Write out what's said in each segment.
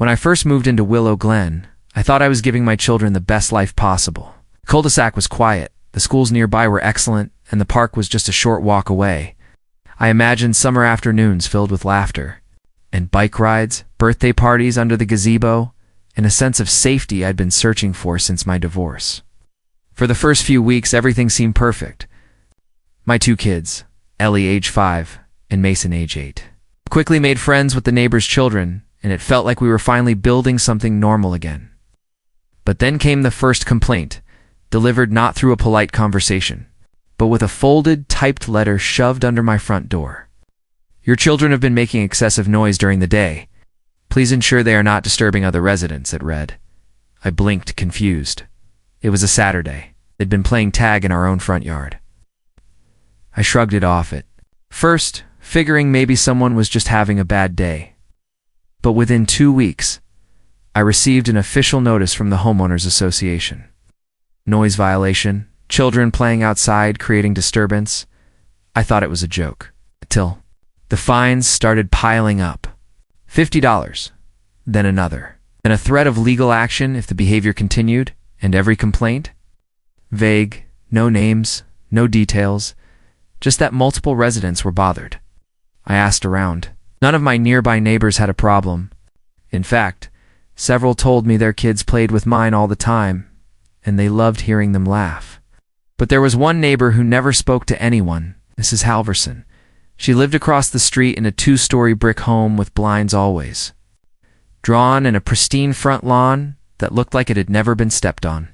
When I first moved into Willow Glen, I thought I was giving my children the best life possible. The cul-de-sac was quiet, the schools nearby were excellent, and the park was just a short walk away. I imagined summer afternoons filled with laughter, and bike rides, birthday parties under the gazebo, and a sense of safety I'd been searching for since my divorce. For the first few weeks, everything seemed perfect. My two kids, Ellie age 5 and Mason age 8, quickly made friends with the neighbors' children, and it felt like we were finally building something normal again. But then came the first complaint, delivered not through a polite conversation, but with a folded, typed letter shoved under my front door. Your children have been making excessive noise during the day. Please ensure they are not disturbing other residents, it read. I blinked, confused. It was a Saturday. They'd been playing tag in our own front yard. I shrugged it off at first, figuring maybe someone was just having a bad day. But within 2 weeks, I received an official notice from the Homeowners Association. Noise violation, children playing outside creating disturbance. I thought it was a joke, until the fines started piling up. $50, then another, then a threat of legal action if the behavior continued, and every complaint? Vague, no names, no details, just that multiple residents were bothered. I asked around. None of my nearby neighbors had a problem. In fact, several told me their kids played with mine all the time, and they loved hearing them laugh. But there was one neighbor who never spoke to anyone, Mrs. Halverson. She lived across the street in a 2-story brick home with blinds always drawn and a pristine front lawn that looked like it had never been stepped on.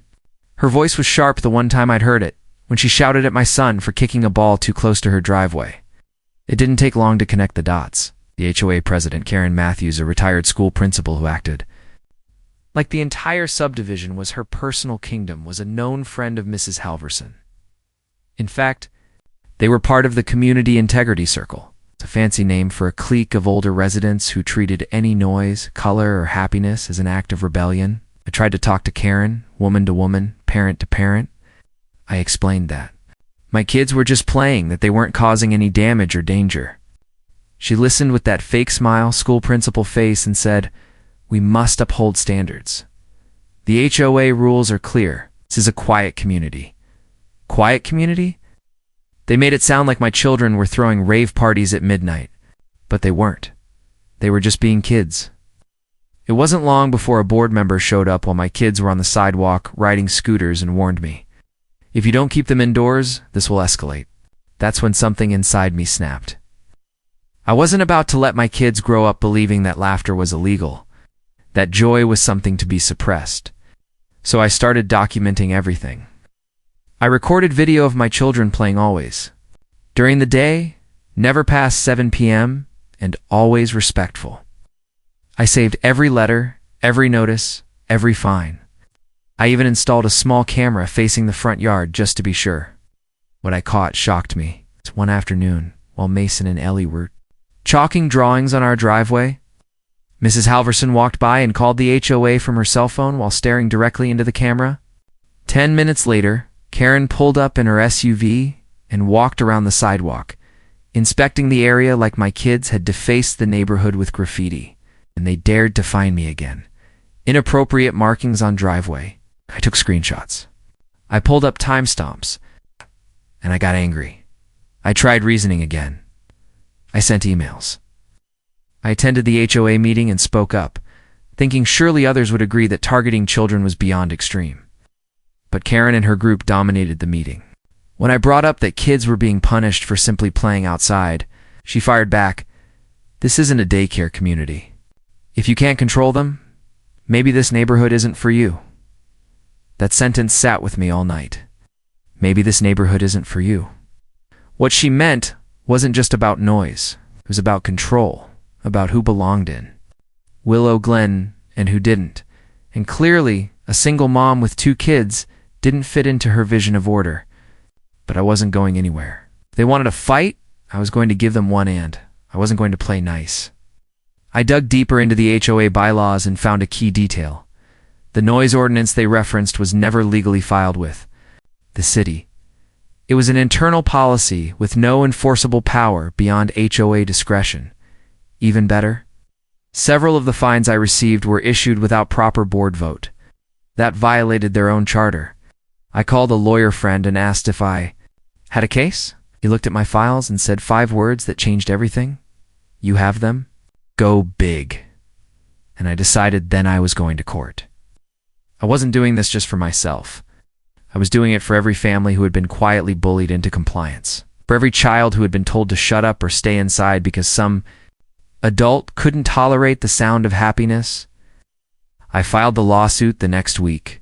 Her voice was sharp the one time I'd heard it, when she shouted at my son for kicking a ball too close to her driveway. It didn't take long to connect the dots. The HOA president, Karen Matthews, a retired school principal who acted like the entire subdivision was her personal kingdom, was a known friend of Mrs. Halverson. In fact, they were part of the Community Integrity Circle. It's a fancy name for a clique of older residents who treated any noise, color, or happiness as an act of rebellion. I tried to talk to Karen, woman to woman, parent to parent. I explained that my kids were just playing, that they weren't causing any damage or danger. She listened with that fake smile, school principal face, and said, "We must uphold standards. The HOA rules are clear. This is a quiet community." Quiet community? They made it sound like my children were throwing rave parties at midnight, but they weren't. They were just being kids. It wasn't long before a board member showed up while my kids were on the sidewalk riding scooters and warned me, "If you don't keep them indoors, this will escalate." That's when something inside me snapped. I wasn't about to let my kids grow up believing that laughter was illegal, that joy was something to be suppressed. So I started documenting everything. I recorded video of my children playing always. During the day, never past 7 p.m., and always respectful. I saved every letter, every notice, every fine. I even installed a small camera facing the front yard just to be sure. What I caught shocked me. It's one afternoon, while Mason and Ellie were chalking drawings on our driveway, Mrs. Halverson walked by and called the HOA from her cell phone while staring directly into the camera. 10 minutes later, Karen pulled up in her SUV and walked around the sidewalk, inspecting the area like my kids had defaced the neighborhood with graffiti, and they dared to find me again. Inappropriate markings on driveway. I took screenshots. I pulled up timestamps, and I got angry. I tried reasoning again. I sent emails. I attended the HOA meeting and spoke up, thinking surely others would agree that targeting children was beyond extreme. But Karen and her group dominated the meeting. When I brought up that kids were being punished for simply playing outside, she fired back, "This isn't a daycare community. If you can't control them, maybe this neighborhood isn't for you." That sentence sat with me all night. Maybe this neighborhood isn't for you. What she meant wasn't just about noise. It was about control, about who belonged in Willow Glen and who didn't. And clearly, a single mom with 2 kids didn't fit into her vision of order. But I wasn't going anywhere. If they wanted to fight, I was going to give them one hand. I wasn't going to play nice. I dug deeper into the HOA bylaws and found a key detail. The noise ordinance they referenced was never legally filed with the city. It was an internal policy with no enforceable power beyond HOA discretion. Even better, Several of the fines I received were issued without proper board vote. That violated their own charter. I called a lawyer friend and asked if I had a case. He looked at my files and said 5 words that changed everything. You have them? Go big. And I decided then I was going to court. I wasn't doing this just for myself. I was doing it for every family who had been quietly bullied into compliance. For every child who had been told to shut up or stay inside because some adult couldn't tolerate the sound of happiness. I filed the lawsuit the next week.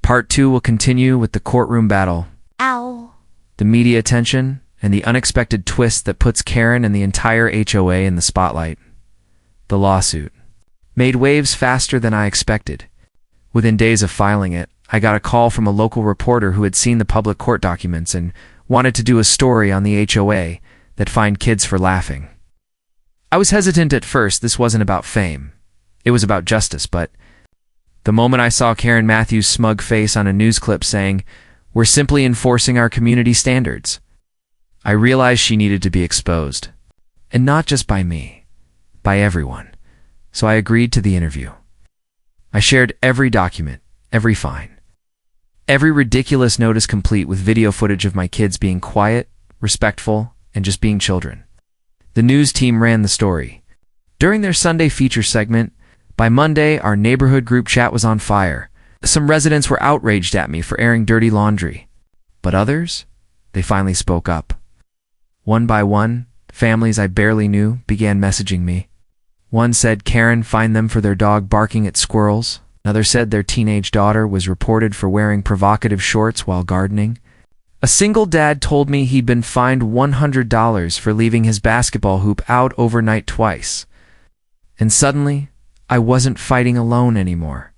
Part 2 will continue with the courtroom battle. Ow. The media attention, and the unexpected twist that puts Karen and the entire HOA in the spotlight. The lawsuit made waves faster than I expected. Within days of filing it, I got a call from a local reporter who had seen the public court documents and wanted to do a story on the HOA that fined kids for laughing. I was hesitant at first. This wasn't about fame. It was about justice, but the moment I saw Karen Matthews' smug face on a news clip saying, "We're simply enforcing our community standards," I realized she needed to be exposed. And not just by me, by everyone. So I agreed to the interview. I shared every document, every fine, every ridiculous notice complete with video footage of my kids being quiet, respectful, and just being children. The news team ran the story. During their Sunday feature segment, by Monday, our neighborhood group chat was on fire. Some residents were outraged at me for airing dirty laundry. But others? They finally spoke up. One by one, families I barely knew began messaging me. One said Karen fined them for their dog barking at squirrels. Another said their teenage daughter was reported for wearing provocative shorts while gardening. A single dad told me he'd been fined $100 for leaving his basketball hoop out overnight twice. And suddenly, I wasn't fighting alone anymore.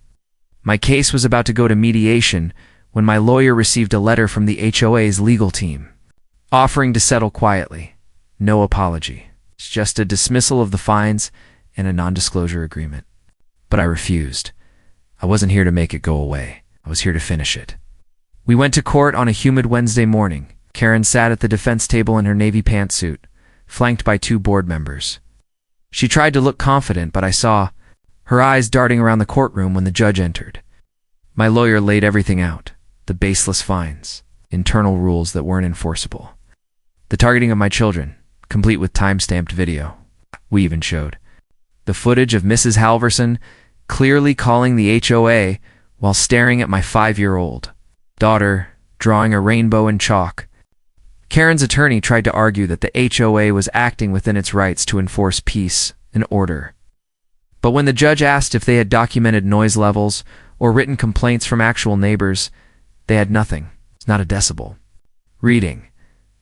My case was about to go to mediation when my lawyer received a letter from the HOA's legal team, offering to settle quietly. No apology. It's just a dismissal of the fines and a non-disclosure agreement. But I refused. I wasn't here to make it go away. I was here to finish it. We went to court on a humid Wednesday morning. Karen sat at the defense table in her navy pantsuit, flanked by 2 board members. She tried to look confident, but I saw her eyes darting around the courtroom when the judge entered. My lawyer laid everything out: the baseless fines, internal rules that weren't enforceable, the targeting of my children, complete with time-stamped video. We even showed the footage of Mrs. Halverson clearly calling the HOA while staring at my 5-year-old daughter, drawing a rainbow in chalk. Karen's attorney tried to argue that the HOA was acting within its rights to enforce peace and order. But when the judge asked if they had documented noise levels or written complaints from actual neighbors, they had nothing, not a decibel. Reading,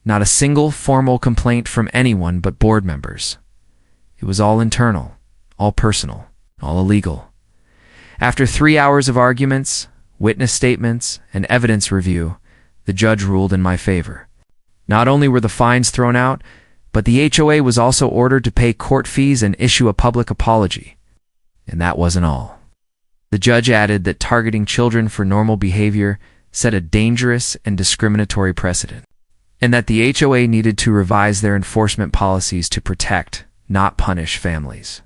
not a single formal complaint from anyone but board members. It was all internal, all personal, all illegal. After 3 hours of arguments, witness statements, and evidence review, the judge ruled in my favor. Not only were the fines thrown out, but the HOA was also ordered to pay court fees and issue a public apology. And that wasn't all. The judge added that targeting children for normal behavior set a dangerous and discriminatory precedent, and that the HOA needed to revise their enforcement policies to protect, not punish families.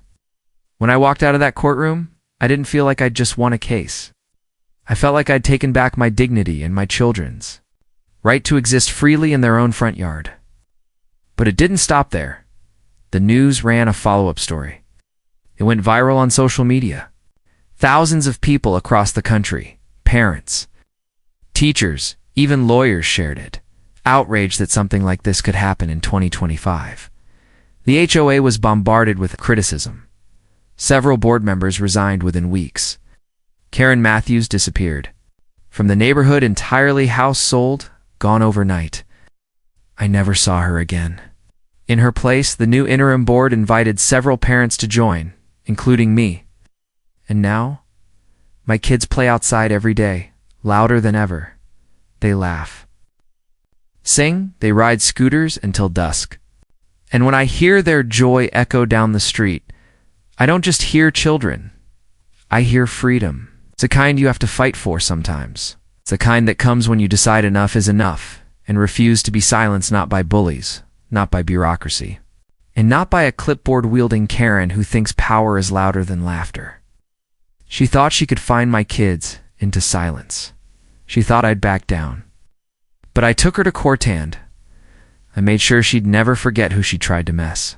When I walked out of that courtroom, I didn't feel like I'd just won a case. I felt like I'd taken back my dignity and my children's right to exist freely in their own front yard. But it didn't stop there. The news ran a follow-up story. It went viral on social media. Thousands of people across the country, parents, teachers, even lawyers shared it, outraged that something like this could happen in 2025. The HOA was bombarded with criticism. Several board members resigned within weeks. Karen Matthews disappeared. From the neighborhood entirely, house sold, gone overnight. I never saw her again. In her place, the new interim board invited several parents to join, including me. And now, my kids play outside every day, louder than ever. They laugh, sing, they ride scooters until dusk. And when I hear their joy echo down the street, I don't just hear children. I hear freedom. It's a kind you have to fight for sometimes. It's a kind that comes when you decide enough is enough and refuse to be silenced, not by bullies, not by bureaucracy, and not by a clipboard-wielding Karen who thinks power is louder than laughter. She thought she could find my kids into silence. She thought I'd back down. But I took her to court, and I made sure she'd never forget who she tried to mess.